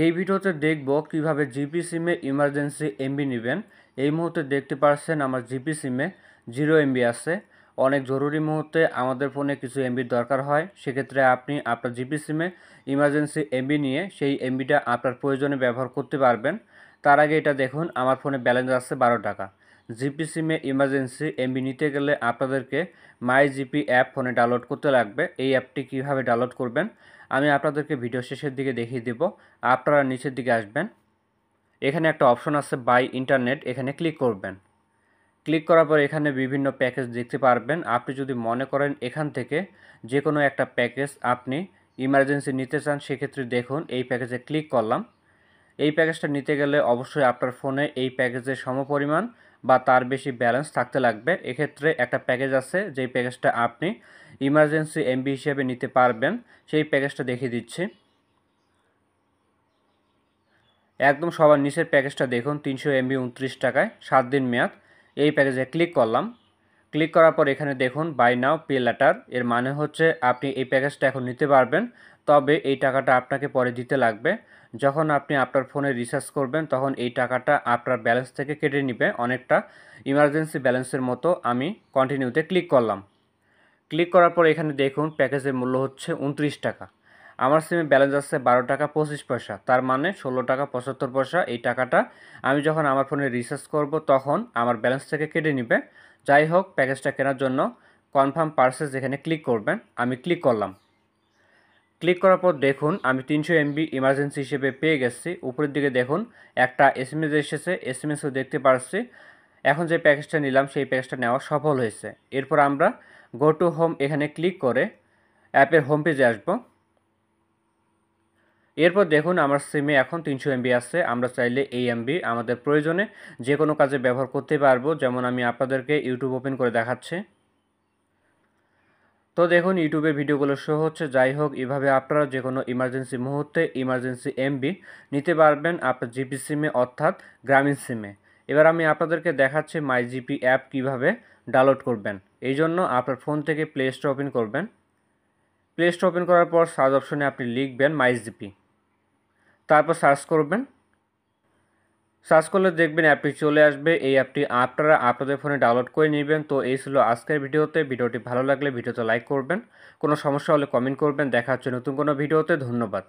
এই ভিডিওতে দেখব কিভাবে জিপি সিমে ইমার্জেন্সি এমবি নেবেন। এই মুহূর্তে দেখতে পাচ্ছেন আমার জিপি সিমে 0 এমবি আছে। অনেক জরুরি মুহূর্তে আমাদের ফোনে কিছু এমবির দরকার হয়, সেক্ষেত্রে আপনি আপনার জিপি সিমে ইমার্জেন্সি এমবি নিয়ে সেই এমবিটা আপনার প্রয়োজনে ব্যবহার করতে পারবেন। তার আগে এটা দেখুন, আমার ফোনে ব্যালেন্স আছে 12 টাকা। জিপি সিমে ইমার্জেন্সি এমবি নিতে গেলে আপনাদেরকে মাই জিপি অ্যাপ ফোনে ডাউনলোড করতে লাগবে। এই অ্যাপটি কীভাবে ডাউনলোড করবেন আমি আপনাদেরকে ভিডিও শেষের দিকে দেখিয়ে দেব। আপনারা নিচের দিকে আসবেন, এখানে একটা অপশন আছে বাই ইন্টারনেট, এখানে ক্লিক করবেন। ক্লিক করার পর এখানে বিভিন্ন প্যাকেজ দেখতে পারবেন। আপনি যদি মনে করেন এখান থেকে যে কোনো একটা প্যাকেজ আপনি ইমার্জেন্সি নিতে চান, সেক্ষেত্রে দেখুন এই প্যাকেজে ক্লিক করলাম। এই প্যাকেজটা নিতে গেলে অবশ্যই আপনার ফোনে এই প্যাকেজের সমপরিমাণ বা তার বেশি ব্যালেন্স থাকতে লাগবে। এক্ষেত্রে একটা প্যাকেজ আছে যেই প্যাকেজটা আপনি ইমার্জেন্সি এমবি হিসেবে নিতে পারবেন, সেই প্যাকেজটা দেখিয়ে দিচ্ছি। একদম সবার নিচের প্যাকেজটা দেখুন, 300 এমবি 29 টাকায় 7 দিন মেয়াদ। এই প্যাকেজে ক্লিক করলাম। ক্লিক করার পর এখানে দেখুন বাই নাও পে লেটার, এর মানে হচ্ছে আপনি এই প্যাকেজটা এখন নিতে পারবেন, তবে এই টাকাটা আপনাকে পরে দিতে লাগবে। যখন আপনি আপনার ফোনে রিচার্জ করবেন তখন এই টাকাটা আপনার ব্যালেন্স থেকে কেটে নেবে, অনেকটা ইমার্জেন্সি ব্যালেন্সের মতো। আমি কন্টিনিউতে ক্লিক করলাম। ক্লিক করার পর এখানে দেখুন প্যাকেজের মূল্য হচ্ছে 29 টাকা। আমার সিমে ব্যালেন্স আছে 12 টাকা 25 পয়সা, তার মানে 16 টাকা 75 পয়সা। এই টাকাটা আমি যখন আমার ফোনে রিচার্জ করব তখন আমার ব্যালেন্স থেকে কেটে নেবে। যাই হোক, প্যাকেজটা কেনার জন্য কনফার্ম পারচেজ এখানে ক্লিক করবেন। আমি ক্লিক করলাম। ক্লিক করার পর দেখুন আমি 300 এমবি ইমার্জেন্সি হিসেবে পেয়ে গেছি। উপরের দিকে দেখুন একটা এসএমএস এসেছে, এসএমএসও দেখতে পাচ্ছি। এখন যে প্যাকেজটা নিলাম সেই প্যাকেজটা নেওয়া সফল হয়েছে। এরপর আমরা গো টু হোম এখানে ক্লিক করে অ্যাপের হোম পেজে আসবো। এরপর দেখুন আমার সিমে এখন 300 এমবি আছে। আমরা চাইলে এই এমবি আমাদের প্রয়োজনে যে কোনো কাজে ব্যবহার করতে পারবো, যেমন আমি আপনাদেরকে ইউটিউব ওপেন করে দেখাচ্ছি। তো দেখুন ইউটিউবে ভিডিওগুলো শো হচ্ছে। যাই হোক, এভাবে আপনারা যে কোনো ইমার্জেন্সি মুহূর্তে ইমার্জেন্সি এমবি নিতে পারবেন আপনার জিপি সিমে, অর্থাৎ গ্রামীণ সিমে। এবার আমি আপনাদেরকে দেখাচ্ছি মাই জিপি অ্যাপ কীভাবে ডাউনলোড করবেন। এই জন্য আপনার ফোন থেকে প্লে স্টোর ওপেন করবেন। প্লে স্টোর ওপেন করার পর সার্চ অপশনে আপনি লিখবেন মাই জিপি, তারপর সার্চ করবেন। সার্চ করলে দেখবেন অ্যাপটি চলে আসবে। এই অ্যাপটি আপনারা আপনাদের ফোনে ডাউনলোড করে নেবেন। তো এই ছিল আজকের ভিডিওতে। ভিডিওটি ভালো লাগলে ভিডিওতে লাইক করবেন, কোনো সমস্যা হলে কমেন্ট করবেন। দেখা হচ্ছে নতুন কোনো ভিডিওতে। ধন্যবাদ।